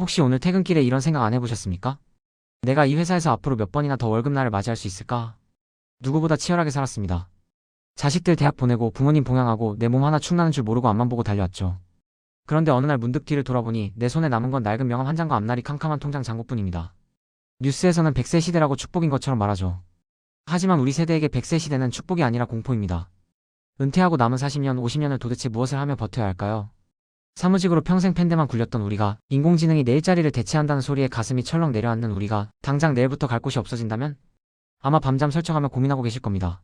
혹시 오늘 퇴근길에 이런 생각 안 해보셨습니까? 내가 이 회사에서 앞으로 몇 번이나 더 월급날을 맞이할 수 있을까? 누구보다 치열하게 살았습니다. 자식들 대학 보내고 부모님 봉양하고 내 몸 하나 축나는 줄 모르고 앞만 보고 달려왔죠. 그런데 어느 날 문득 뒤를 돌아보니 내 손에 남은 건 낡은 명함 한 장과 앞날이 캄캄한 통장 잔고뿐입니다. 뉴스에서는 100세 시대라고 축복인 것처럼 말하죠. 하지만 우리 세대에게 100세 시대는 축복이 아니라 공포입니다. 은퇴하고 남은 40년, 50년을 도대체 무엇을 하며 버텨야 할까요? 사무직으로 평생 팬데만 굴렸던 우리가, 인공지능이 내 일자리를 대체한다는 소리에 가슴이 철렁 내려앉는 우리가 당장 내일부터 갈 곳이 없어진다면? 아마 밤잠 설쳐가며 고민하고 계실 겁니다.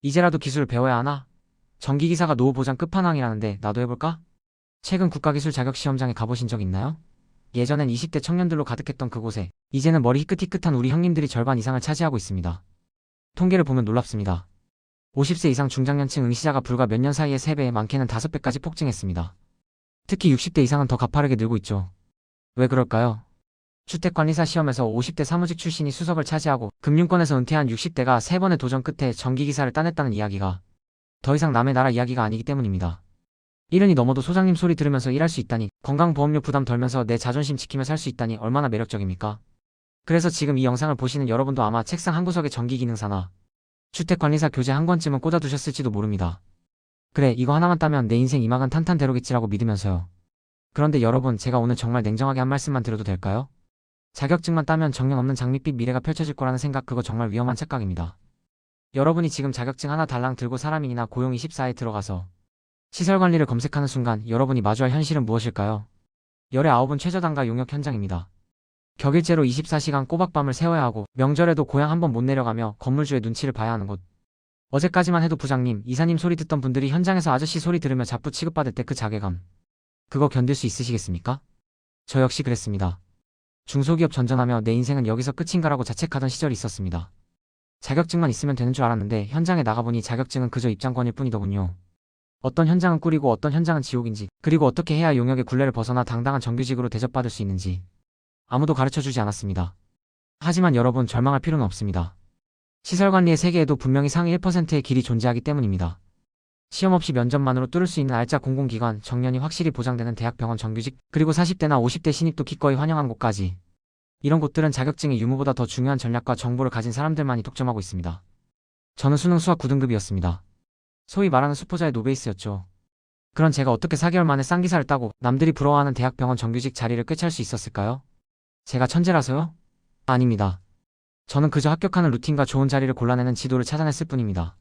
이제라도 기술을 배워야 하나? 전기기사가 노후 보장 끝판왕이라는데 나도 해볼까? 최근 국가기술 자격시험장에 가보신 적 있나요? 예전엔 20대 청년들로 가득했던 그곳에 이제는 머리 희끗희끗한 우리 형님들이 절반 이상을 차지하고 있습니다. 통계를 보면 놀랍습니다. 50세 이상 중장년층 응시자가 불과 몇 년 사이에 3배, 많게는 5배까지 폭증했습니다. 특히 60대 이상은 더 가파르게 늘고 있죠. 왜 그럴까요? 주택관리사 시험에서 50대 사무직 출신이 수석을 차지하고 금융권에서 은퇴한 60대가 3번의 도전 끝에 전기기사를 따냈다는 이야기가 더 이상 남의 나라 이야기가 아니기 때문입니다. 70이 넘어도 소장님 소리 들으면서 일할 수 있다니, 건강보험료 부담 덜면서 내 자존심 지키며 살 수 있다니 얼마나 매력적입니까? 그래서 지금 이 영상을 보시는 여러분도 아마 책상 한 구석에 전기기능사나 주택관리사 교재 한 권쯤은 꽂아두셨을지도 모릅니다. 그래, 이거 하나만 따면 내 인생 이막은 탄탄대로겠지라고 믿으면서요. 그런데 여러분, 제가 오늘 정말 냉정하게 한 말씀만 드려도 될까요? 자격증만 따면 정령 없는 장밋빛 미래가 펼쳐질 거라는 생각, 그거 정말 위험한 착각입니다. 여러분이 지금 자격증 하나 달랑 들고 사람인이나 고용24에 들어가서 시설관리를 검색하는 순간 여러분이 마주할 현실은 무엇일까요? 열의 9은 최저단가 용역 현장입니다. 격일제로 24시간 꼬박밤을 새워야 하고 명절에도 고향 한번 못 내려가며 건물주의 눈치를 봐야 하는 곳. 어제까지만 해도 부장님, 이사님 소리 듣던 분들이 현장에서 아저씨 소리 들으며 잡부 취급받을 때 그 자괴감. 그거 견딜 수 있으시겠습니까? 저 역시 그랬습니다. 중소기업 전전하며 내 인생은 여기서 끝인가라고 자책하던 시절이 있었습니다. 자격증만 있으면 되는 줄 알았는데 현장에 나가보니 자격증은 그저 입장권일 뿐이더군요. 어떤 현장은 꿀이고 어떤 현장은 지옥인지, 그리고 어떻게 해야 용역의 굴레를 벗어나 당당한 정규직으로 대접받을 수 있는지 아무도 가르쳐주지 않았습니다. 하지만 여러분, 절망할 필요는 없습니다. 시설관리의 세계에도 분명히 상위 1%의 길이 존재하기 때문입니다. 시험 없이 면접만으로 뚫을 수 있는 알짜 공공기관, 정년이 확실히 보장되는 대학, 병원 정규직, 그리고 40대나 50대 신입도 기꺼이 환영한 곳까지. 이런 곳들은 자격증의 유무보다 더 중요한 전략과 정보를 가진 사람들만이 독점하고 있습니다. 저는 수능 수학 9등급이었습니다. 소위 말하는 수포자의 노베이스였죠. 그런 제가 어떻게 4개월 만에 쌍기사를 따고 남들이 부러워하는 대학, 병원 정규직 자리를 꿰찰 수 있었을까요? 제가 천재라서요? 아닙니다. 저는 그저 합격하는 루틴과 좋은 자리를 골라내는 지도를 찾아냈을 뿐입니다.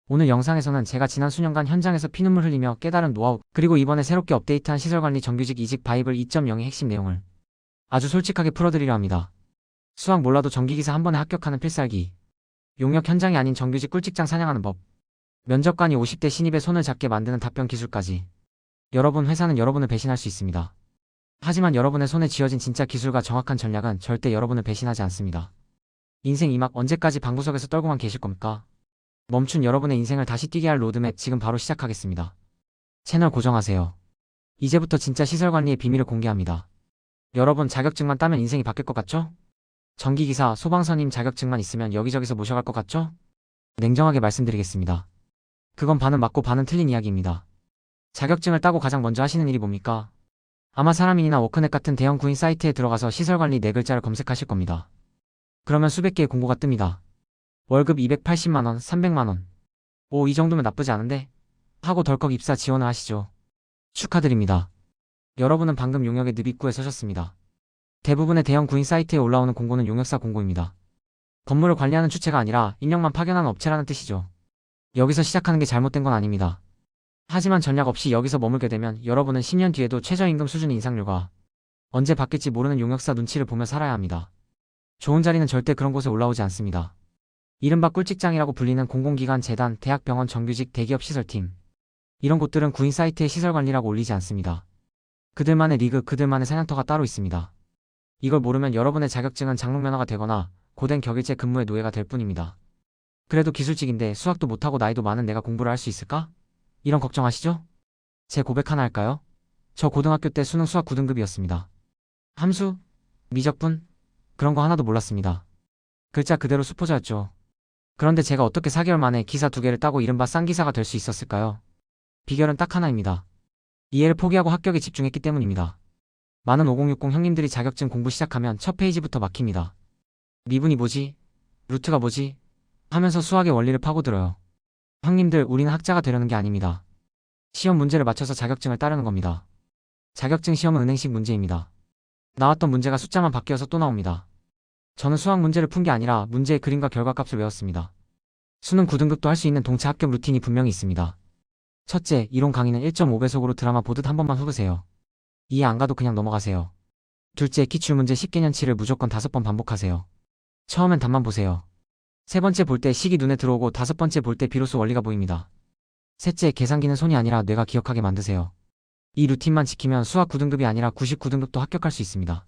오늘 영상에서는 제가 지난 수년간 현장에서 피눈물 흘리며 깨달은 노하우, 그리고 이번에 새롭게 업데이트한 시설관리 정규직 이직 바이블 2.0의 핵심 내용을 아주 솔직하게 풀어드리려 합니다. 수학 몰라도 전기기사 한 번에 합격하는 필살기, 용역 현장이 아닌 정규직 꿀직장 사냥하는 법, 면접관이 50대 신입의 손을 잡게 만드는 답변 기술까지. 여러분, 회사는 여러분을 배신할 수 있습니다. 하지만 여러분의 손에 쥐어진 진짜 기술과 정확한 전략은 절대 여러분을 배신하지 않습니다. 인생 이막 언제까지 방구석에서 떨고만 계실 겁니까? 멈춘 여러분의 인생을 다시 뛰게 할 로드맵, 지금 바로 시작하겠습니다. 채널 고정하세요. 이제부터 진짜 시설관리의 비밀을 공개합니다. 여러분, 자격증만 따면 인생이 바뀔 것 같죠? 전기기사, 소방선임 자격증만 있으면 여기저기서 모셔갈 것 같죠? 냉정하게 말씀드리겠습니다. 그건 반은 맞고 반은 틀린 이야기입니다. 자격증을 따고 가장 먼저 하시는 일이 뭡니까? 아마 사람인이나 워크넷 같은 대형 구인 사이트에 들어가서 시설관리 4글자를 검색하실 겁니다. 그러면 수백 개의 공고가 뜹니다. 월급 280만원, 300만원. 오, 이 정도면 나쁘지 않은데? 하고 덜컥 입사 지원을 하시죠. 축하드립니다. 여러분은 방금 용역의 늪입구에 서셨습니다. 대부분의 대형 구인 사이트에 올라오는 공고는 용역사 공고입니다. 건물을 관리하는 주체가 아니라 인력만 파견하는 업체라는 뜻이죠. 여기서 시작하는 게 잘못된 건 아닙니다. 하지만 전략 없이 여기서 머물게 되면 여러분은 10년 뒤에도 최저임금 수준의 인상률과 언제 바뀔지 모르는 용역사 눈치를 보며 살아야 합니다. 좋은 자리는 절대 그런 곳에 올라오지 않습니다. 이른바 꿀직장이라고 불리는 공공기관, 재단, 대학, 병원, 정규직, 대기업 시설팀. 이런 곳들은 구인 사이트에 시설관리라고 올리지 않습니다. 그들만의 리그, 그들만의 사냥터가 따로 있습니다. 이걸 모르면 여러분의 자격증은 장롱면허가 되거나 고된 격일제 근무의 노예가 될 뿐입니다. 그래도 기술직인데 수학도 못하고 나이도 많은 내가 공부를 할 수 있을까? 이런 걱정하시죠? 제 고백 하나 할까요? 저 고등학교 때 수능 수학 9등급이었습니다. 함수? 미적분? 그런 거 하나도 몰랐습니다. 글자 그대로 수포자였죠. 그런데 제가 어떻게 4개월 만에 기사 2개를 따고 이른바 쌍기사가 될 수 있었을까요? 비결은 딱 하나입니다. 이해를 포기하고 합격에 집중했기 때문입니다. 많은 5060 형님들이 자격증 공부 시작하면 첫 페이지부터 막힙니다. 미분이 뭐지? 루트가 뭐지? 하면서 수학의 원리를 파고들어요. 형님들, 우리는 학자가 되려는 게 아닙니다. 시험 문제를 맞춰서 자격증을 따려는 겁니다. 자격증 시험은 은행식 문제입니다. 나왔던 문제가 숫자만 바뀌어서 또 나옵니다. 저는 수학 문제를 푼 게 아니라 문제의 그림과 결과값을 외웠습니다. 수능 9등급도 할 수 있는 동차 합격 루틴이 분명히 있습니다. 첫째, 이론 강의는 1.5배속으로 드라마 보듯 한 번만 훑으세요. 이해 안 가도 그냥 넘어가세요. 둘째, 기출문제 10개년치를 무조건 5번 반복하세요. 처음엔 답만 보세요. 세 번째 볼 때 식이 눈에 들어오고 다섯 번째 볼 때 비로소 원리가 보입니다. 셋째, 계산기는 손이 아니라 뇌가 기억하게 만드세요. 이 루틴만 지키면 수학 9등급이 아니라 99등급도 합격할 수 있습니다.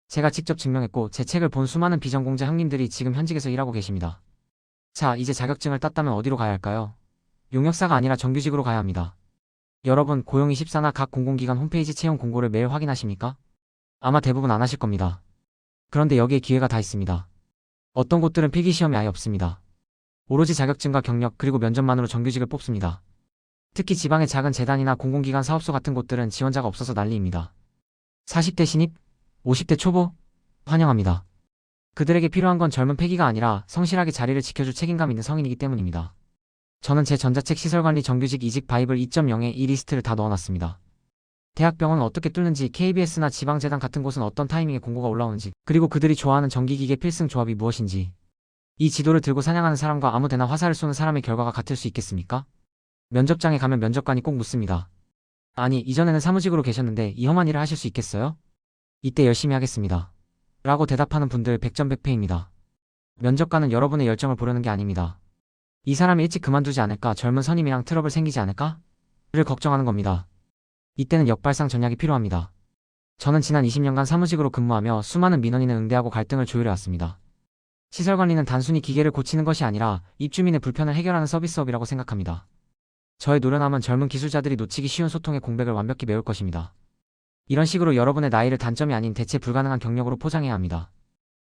제가 직접 증명했고 제 책을 본 수많은 비전공자 형님들이 지금 현직에서 일하고 계십니다. 자, 이제 자격증을 땄다면 어디로 가야 할까요? 용역사가 아니라 정규직으로 가야 합니다. 여러분, 고용24나 각 공공기관 홈페이지 채용 공고를 매일 확인하십니까? 아마 대부분 안 하실 겁니다. 그런데 여기에 기회가 다 있습니다. 어떤 곳들은 필기시험이 아예 없습니다. 오로지 자격증과 경력 그리고 면접만으로 정규직을 뽑습니다. 특히 지방의 작은 재단이나 공공기관 사업소 같은 곳들은 지원자가 없어서 난리입니다. 40대 신입, 50대 초보, 환영합니다. 그들에게 필요한 건 젊은 패기가 아니라 성실하게 자리를 지켜줄 책임감 있는 성인이기 때문입니다. 저는 제 전자책 시설관리 정규직 이직 바이블 2.0에 이 리스트를 다 넣어놨습니다. 대학병원은 어떻게 뚫는지, KBS나 지방재단 같은 곳은 어떤 타이밍에 공고가 올라오는지, 그리고 그들이 좋아하는 전기기계 필승 조합이 무엇인지. 이 지도를 들고 사냥하는 사람과 아무데나 화살을 쏘는 사람의 결과가 같을 수 있겠습니까? 면접장에 가면 면접관이 꼭 묻습니다. 아니, 이전에는 사무직으로 계셨는데 이 험한 일을 하실 수 있겠어요? 이때 열심히 하겠습니다. 라고 대답하는 분들 100점 100패입니다. 면접관은 여러분의 열정을 보려는 게 아닙니다. 이 사람이 일찍 그만두지 않을까, 젊은 선임이랑 트러블 생기지 않을까? 를 걱정하는 겁니다. 이때는 역발상 전략이 필요합니다. 저는 지난 20년간 사무직으로 근무하며 수많은 민원인을 응대하고 갈등을 조율해왔습니다. 시설관리는 단순히 기계를 고치는 것이 아니라 입주민의 불편을 해결하는 서비스업이라고 생각합니다. 저의 노련함은 젊은 기술자들이 놓치기 쉬운 소통의 공백을 완벽히 메울 것입니다. 이런 식으로 여러분의 나이를 단점이 아닌 대체 불가능한 경력으로 포장해야 합니다.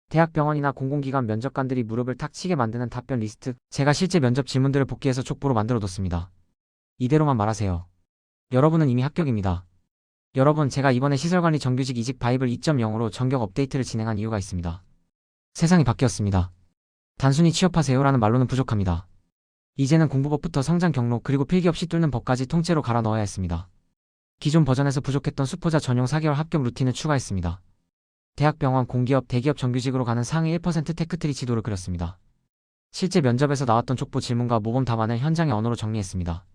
대학병원이나 공공기관 면접관들이 무릎을 탁 치게 만드는 답변 리스트, 제가 실제 면접 질문들을 복기해서 족보로 만들어뒀습니다. 이대로만 말하세요. 여러분은 이미 합격입니다. 여러분, 제가 이번에 시설관리 정규직 이직 바이블 2.0으로 전격 업데이트를 진행한 이유가 있습니다. 세상이 바뀌었습니다. 단순히 취업하세요라는 말로는 부족합니다. 이제는 공부법부터 성장 경로 그리고 필기 없이 뚫는 법까지 통째로 갈아 넣어야 했습니다. 기존 버전에서 부족했던 수포자 전용 4개월 합격 루틴을 추가했습니다. 대학병원, 공기업, 대기업 정규직으로 가는 상위 1% 테크트리 지도를 그렸습니다. 실제 면접에서 나왔던 족보 질문과 모범 답안을 현장의 언어로 정리했습니다.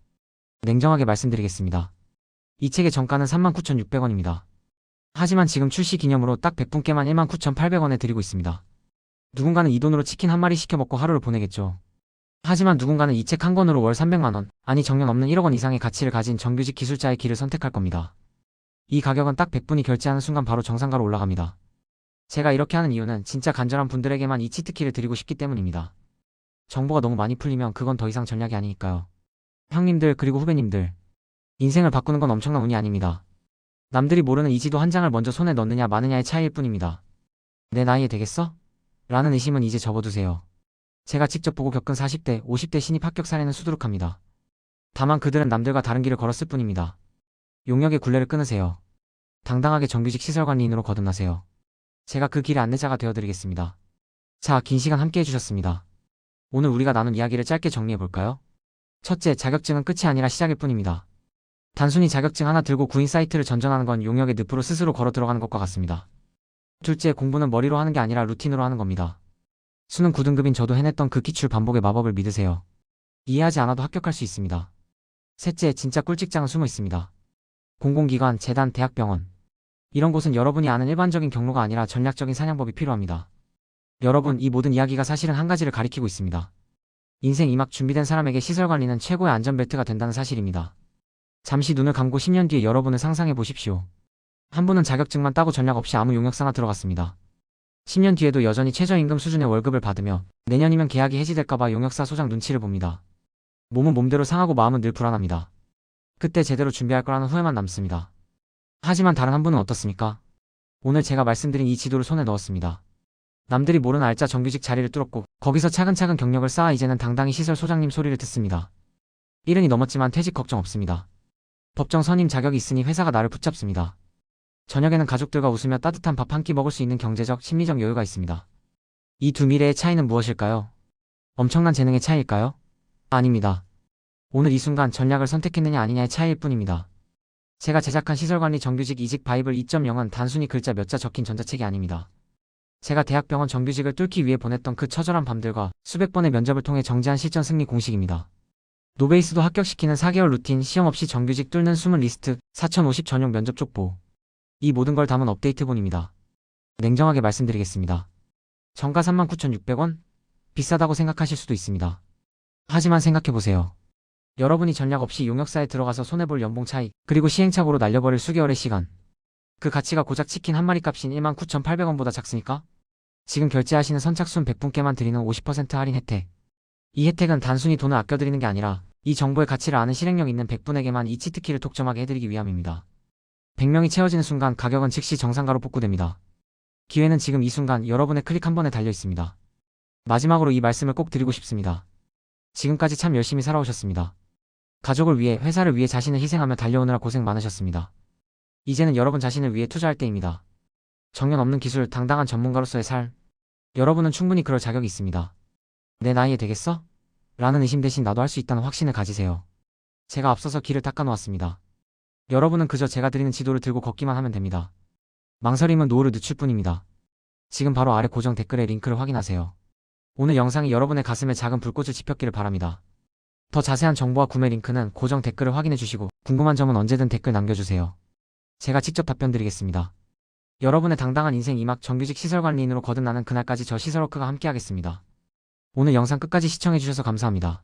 냉정하게 말씀드리겠습니다. 이 책의 정가는 39,600원입니다. 하지만 지금 출시 기념으로 딱 100분께만 19,800원에 드리고 있습니다. 누군가는 이 돈으로 치킨 한 마리 시켜 먹고 하루를 보내겠죠. 하지만 누군가는 이 책 한 권으로 월 300만원, 아니 정년 없는 1억 원 이상의 가치를 가진 정규직 기술자의 길을 선택할 겁니다. 이 가격은 딱 100분이 결제하는 순간 바로 정상가로 올라갑니다. 제가 이렇게 하는 이유는 진짜 간절한 분들에게만 이 치트키를 드리고 싶기 때문입니다. 정보가 너무 많이 풀리면 그건 더 이상 전략이 아니니까요. 형님들 그리고 후배님들, 인생을 바꾸는 건 엄청난 운이 아닙니다. 남들이 모르는 이 지도 한 장을 먼저 손에 넣느냐 마느냐의 차이일 뿐입니다. 내 나이에 되겠어? 라는 의심은 이제 접어두세요. 제가 직접 보고 겪은 40대, 50대 신입 합격 사례는 수두룩합니다. 다만 그들은 남들과 다른 길을 걸었을 뿐입니다. 용역의 굴레를 끊으세요. 당당하게 정규직 시설관리인으로 거듭나세요. 제가 그 길의 안내자가 되어드리겠습니다. 자, 긴 시간 함께 해주셨습니다. 오늘 우리가 나눈 이야기를 짧게 정리해볼까요? 첫째, 자격증은 끝이 아니라 시작일 뿐입니다. 단순히 자격증 하나 들고 구인 사이트를 전전하는 건 용역의 늪으로 스스로 걸어 들어가는 것과 같습니다. 둘째, 공부는 머리로 하는 게 아니라 루틴으로 하는 겁니다. 수능 9등급인 저도 해냈던 그 기출 반복의 마법을 믿으세요. 이해하지 않아도 합격할 수 있습니다. 셋째, 진짜 꿀직장은 숨어 있습니다. 공공기관, 재단, 대학병원. 이런 곳은 여러분이 아는 일반적인 경로가 아니라 전략적인 사냥법이 필요합니다. 여러분, 이 모든 이야기가 사실은 한 가지를 가리키고 있습니다. 인생 이막 준비된 사람에게 시설관리는 최고의 안전벨트가 된다는 사실입니다. 잠시 눈을 감고 10년 뒤에 여러분을 상상해 보십시오. 한 분은 자격증만 따고 전략 없이 아무 용역사나 들어갔습니다. 10년 뒤에도 여전히 최저임금 수준의 월급을 받으며 내년이면 계약이 해지될까봐 용역사 소장 눈치를 봅니다. 몸은 몸대로 상하고 마음은 늘 불안합니다. 그때 제대로 준비할 거라는 후회만 남습니다. 하지만 다른 한 분은 어떻습니까? 오늘 제가 말씀드린 이 지도를 손에 넣었습니다. 남들이 모르는 알짜 정규직 자리를 뚫었고 거기서 차근차근 경력을 쌓아 이제는 당당히 시설 소장님 소리를 듣습니다. 70이 넘었지만 퇴직 걱정 없습니다. 법정 선임 자격이 있으니 회사가 나를 붙잡습니다. 저녁에는 가족들과 웃으며 따뜻한 밥 한 끼 먹을 수 있는 경제적, 심리적 여유가 있습니다. 이 두 미래의 차이는 무엇일까요? 엄청난 재능의 차이일까요? 아닙니다. 오늘 이 순간 전략을 선택했느냐 아니냐의 차이일 뿐입니다. 제가 제작한 시설관리 정규직 이직 바이블 2.0은 단순히 글자 몇 자 적힌 전자책이 아닙니다. 제가 대학병원 정규직을 뚫기 위해 보냈던 그 처절한 밤들과 수백 번의 면접을 통해 정제한 실전 승리 공식입니다. 노베이스도 합격시키는 4개월 루틴, 시험 없이 정규직 뚫는 숨은 리스트, 4050 전용 면접 족보. 이 모든 걸 담은 업데이트본입니다. 냉정하게 말씀드리겠습니다. 정가 39,600원? 비싸다고 생각하실 수도 있습니다. 하지만 생각해보세요. 여러분이 전략 없이 용역사에 들어가서 손해볼 연봉 차익, 그리고 시행착오로 날려버릴 수개월의 시간. 그 가치가 고작 치킨 한 마리 값인 19,800원보다 작습니까? 지금 결제하시는 선착순 100분께만 드리는 50% 할인 혜택. 이 혜택은 단순히 돈을 아껴드리는 게 아니라 이 정보의 가치를 아는 실행력 있는 100분에게만 이 치트키를 독점하게 해드리기 위함입니다. 100명이 채워지는 순간 가격은 즉시 정상가로 복구됩니다. 기회는 지금 이 순간 여러분의 클릭 한 번에 달려 있습니다. 마지막으로 이 말씀을 꼭 드리고 싶습니다. 지금까지 참 열심히 살아오셨습니다. 가족을 위해, 회사를 위해 자신을 희생하며 달려오느라 고생 많으셨습니다. 이제는 여러분 자신을 위해 투자할 때입니다. 정년 없는 기술, 당당한 전문가로서의 삶. 여러분은 충분히 그럴 자격이 있습니다. 내 나이에 되겠어? 라는 의심 대신 나도 할 수 있다는 확신을 가지세요. 제가 앞서서 길을 닦아놓았습니다. 여러분은 그저 제가 드리는 지도를 들고 걷기만 하면 됩니다. 망설임은 노후를 늦출 뿐입니다. 지금 바로 아래 고정 댓글의 링크를 확인하세요. 오늘 영상이 여러분의 가슴에 작은 불꽃을 지폈기를 바랍니다. 더 자세한 정보와 구매 링크는 고정 댓글을 확인해 주시고 궁금한 점은 언제든 댓글 남겨주세요. 제가 직접 답변 드리겠습니다. 여러분의 당당한 인생 2막 정규직 시설관리인으로 거듭나는 그날까지 저 시설워크가 함께하겠습니다. 오늘 영상 끝까지 시청해주셔서 감사합니다.